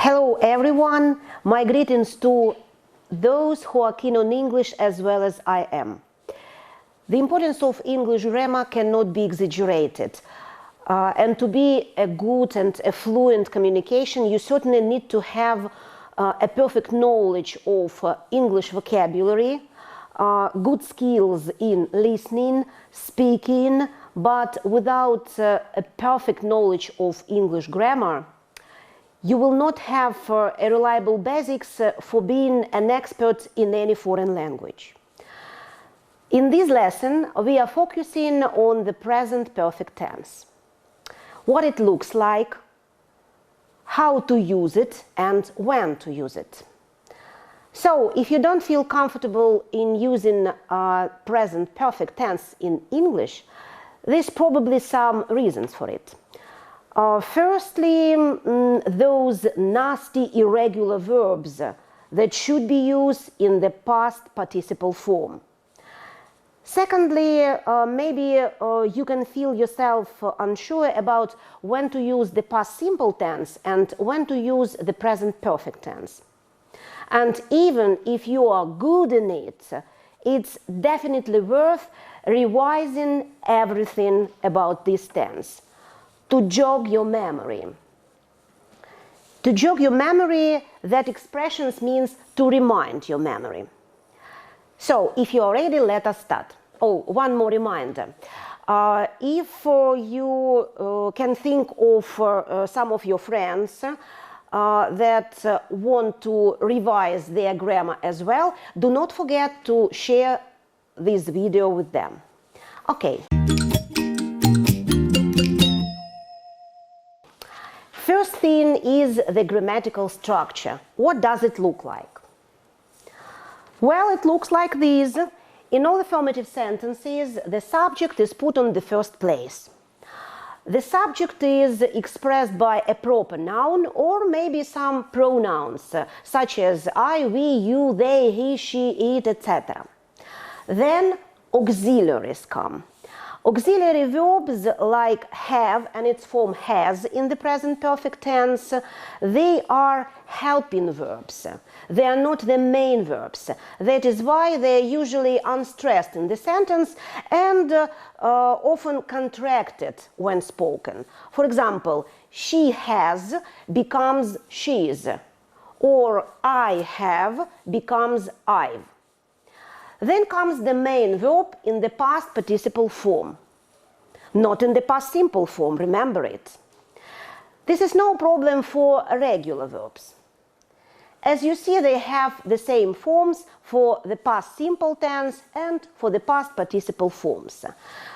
Hello everyone, my greetings to those who are keen on English as well as I am. The importance of English grammar cannot be exaggerated. And to be a good and a fluent communication, you certainly need to have a perfect knowledge of English vocabulary, good skills in listening, speaking, but without a perfect knowledge of English grammar, you will not have a reliable basics for being an expert in any foreign language. In this lesson, we are focusing on the present perfect tense. What it looks like, how to use it, and when to use it. So, if you don't feel comfortable in using present perfect tense in English, there's probably some reasons for it. Firstly, those nasty irregular verbs that should be used in the past participle form. Secondly, maybe you can feel yourself unsure about when to use the past simple tense and when to use the present perfect tense. And even if you are good in it, it's definitely worth revising everything about this tense to jog your memory. To jog your memory, that expression means to remind your memory. So, if you are ready, let us start. Oh, one more reminder. If you can think of some of your friends that want to revise their grammar as well, do not forget to share this video with them. Okay. First thing is the grammatical structure. What does it look like? Well, it looks like this. In all affirmative sentences, the subject is put on the first place. The subject is expressed by a proper noun or maybe some pronouns, such as I, we, you, they, he, she, it, etc. Then auxiliaries come. Auxiliary verbs like have and its form has in the present perfect tense, they are helping verbs. They are not the main verbs. That is why they are usually unstressed in the sentence and often contracted when spoken. For example, she has becomes she's, or I have becomes I've. Then comes the main verb in the past participle form, not in the past simple form, remember it. This is no problem for regular verbs. As you see, they have the same forms for the past simple tense and for the past participle forms.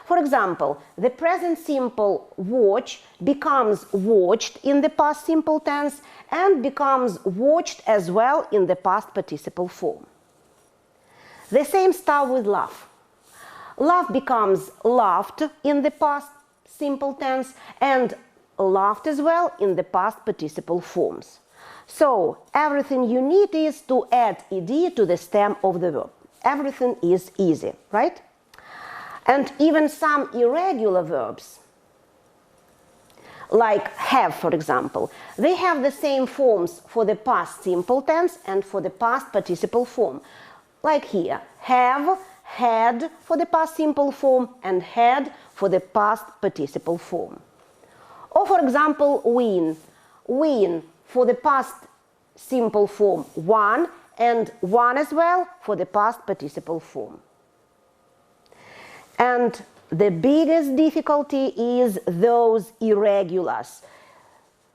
For example, the present simple watch becomes watched in the past simple tense and becomes watched as well in the past participle form. The same stuff with laugh. Laugh becomes laughed in the past simple tense and laughed as well in the past participle forms. So, everything you need is to add ed to the stem of the verb. Everything is easy, right? And even some irregular verbs, like have, for example, they have the same forms for the past simple tense and for the past participle form. Like here, have, had for the past simple form and had for the past participle form. Or for example, win. Win for the past simple form won and won as well for the past participle form. And the biggest difficulty is those irregulars.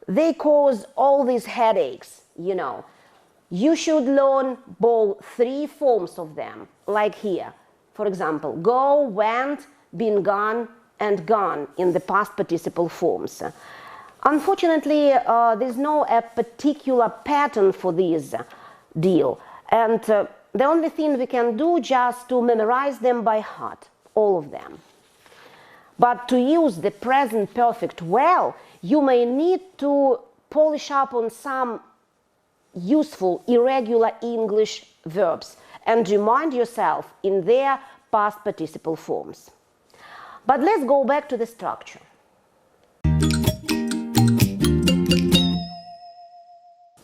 They cause all these headaches, you know. You should learn both three forms of them, like here. For example, go, went, been gone, and gone in the past participle forms. Unfortunately, there's no particular pattern for this deal, and the only thing we can do just to memorize them by heart, all of them. But to use the present perfect well, you may need to polish up on some useful irregular English verbs and remind yourself in their past participle forms. But let's go back to the structure.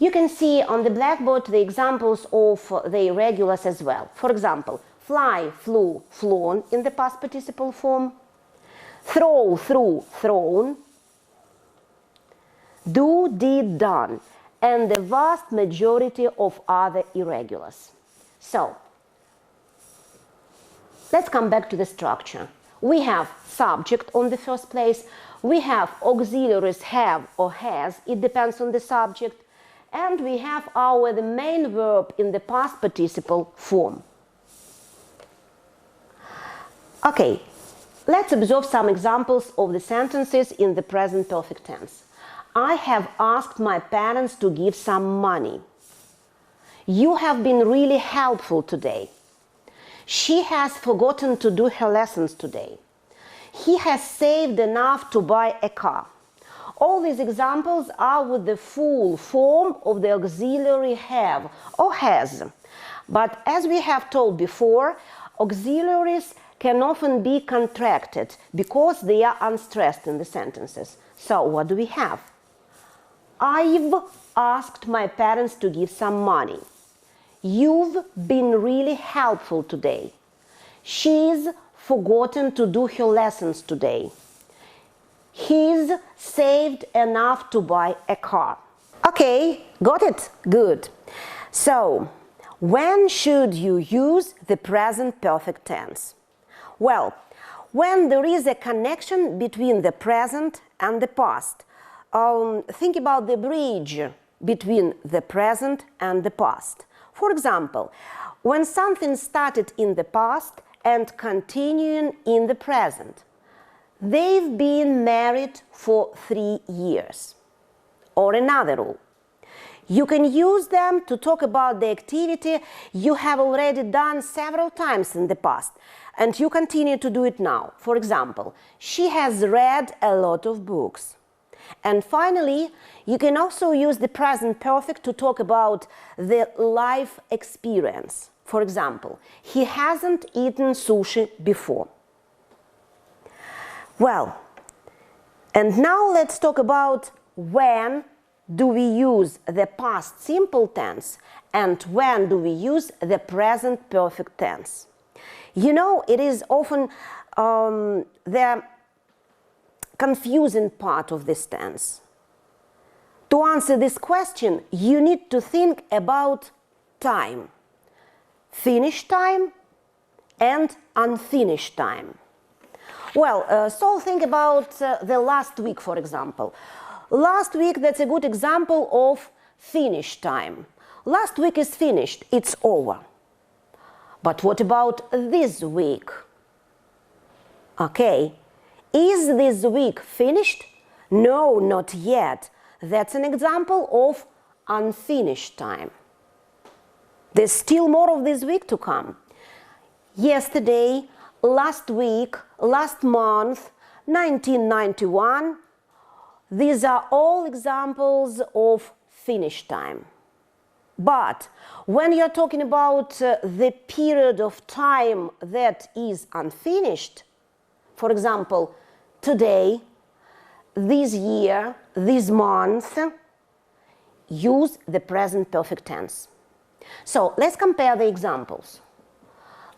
You can see on the blackboard the examples of the irregulars as well. For example, fly, flew, flown in the past participle form. Throw, threw, thrown. Do, did, done. And the vast majority of other irregulars. So, let's come back to the structure. We have subject on the first place. We have auxiliaries have or has. It depends on the subject. And we have the main verb in the past participle form. Okay, let's observe some examples of the sentences in the present perfect tense. I have asked my parents to give some money. You have been really helpful today. She has forgotten to do her lessons today. He has saved enough to buy a car. All these examples are with the full form of the auxiliary have or has. But as we have told before, auxiliaries can often be contracted because they are unstressed in the sentences. So what do we have? I've asked my parents to give some money. You've been really helpful today. She's forgotten to do her lessons today. He's saved enough to buy a car. Okay, got it? Good. So, when should you use the present perfect tense? Well, when there is a connection between the present and the past. Think about the bridge between the present and the past. For example, when something started in the past and continuing in the present. They've been married for 3 years. Or another rule. You can use them to talk about the activity you have already done several times in the past, and you continue to do it now. For example, she has read a lot of books. And finally, you can also use the present perfect to talk about the life experience. For example, he hasn't eaten sushi before. Well, and now let's talk about when do we use the past simple tense and when do we use the present perfect tense. You know, it is often the confusing part of this tense. To answer this question, you need to think about time. Finished time and unfinished time. Well, so think about the last week, for example. Last week, that's a good example of finished time. Last week is finished, it's over. But what about this week? Okay, is this week finished? No, not yet. That's an example of unfinished time. There's still more of this week to come. Yesterday, last week, last month, 1991, these are all examples of finished time. But when you're talking about the period of time that is unfinished, for example, today, this year, this month, use the present perfect tense. So let's compare the examples.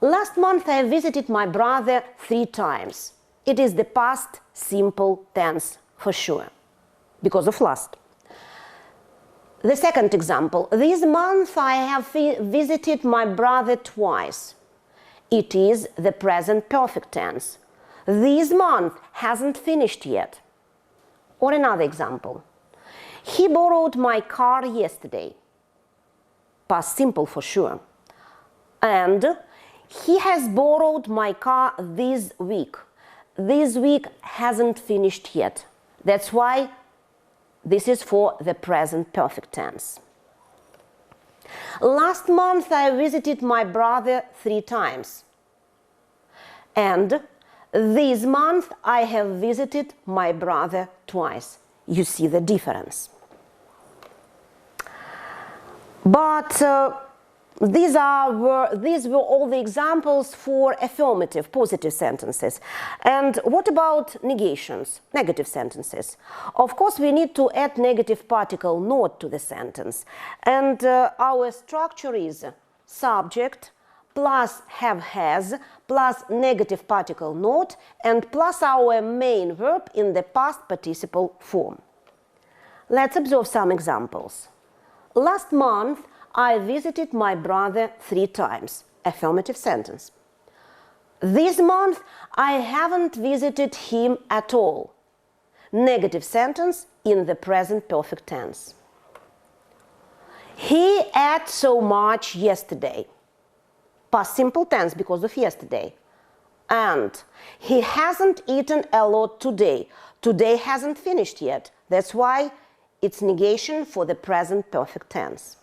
Last month I visited my brother 3 times. It is the past simple tense for sure, because of last. The second example, this month I have visited my brother twice. It is the present perfect tense. This month hasn't finished yet. Or another example, he borrowed my car yesterday. Past simple for sure. And he has borrowed my car this week. This week hasn't finished yet. That's why this is for the present perfect tense. Last month I visited my brother 3 times. And this month I have visited my brother twice. You see the difference. But These were all the examples for affirmative, positive sentences. And what about negations, negative sentences? Of course, we need to add negative particle not to the sentence. And our structure is subject plus have has plus negative particle not and plus our main verb in the past participle form. Let's observe some examples. Last month, I visited my brother 3 times. Affirmative sentence. This month, I haven't visited him at all. Negative sentence in the present perfect tense. He ate so much yesterday. Past simple tense because of yesterday. And he hasn't eaten a lot today. Today hasn't finished yet. That's why it's negation for the present perfect tense.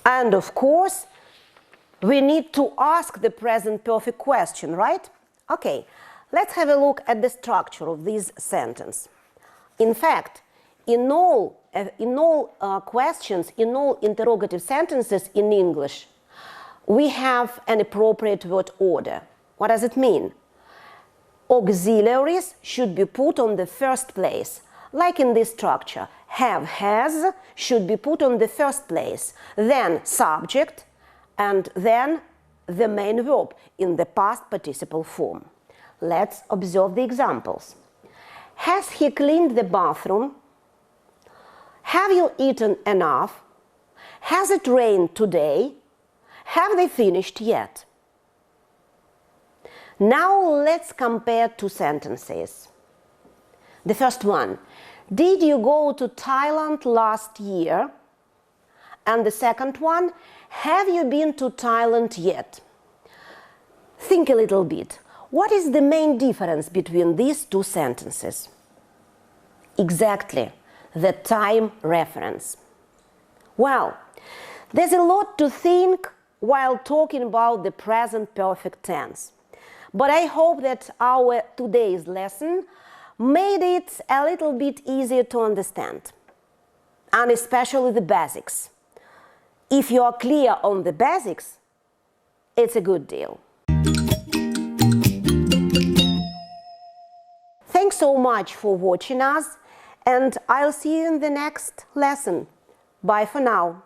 And of course, we need to ask the present perfect question, right? Okay, let's have a look at the structure of this sentence. In fact, in all questions, in all interrogative sentences in English, we have an appropriate word order. What does it mean? Auxiliaries should be put on the first place, like in this structure. Have, has should be put on the first place, then subject, and then the main verb in the past participle form. Let's observe the examples. Has he cleaned the bathroom? Have you eaten enough? Has it rained today? Have they finished yet? Now let's compare 2 sentences. The first one. Did you go to Thailand last year? And the second one, have you been to Thailand yet? Think a little bit. What is the main difference between these 2 sentences? Exactly, the time reference. Well, there's a lot to think while talking about the present perfect tense. But I hope that our today's lesson made it a little bit easier to understand, and especially the basics. If you are clear on the basics, it's a good deal. Thanks so much for watching us, and I'll see you in the next lesson. Bye for now.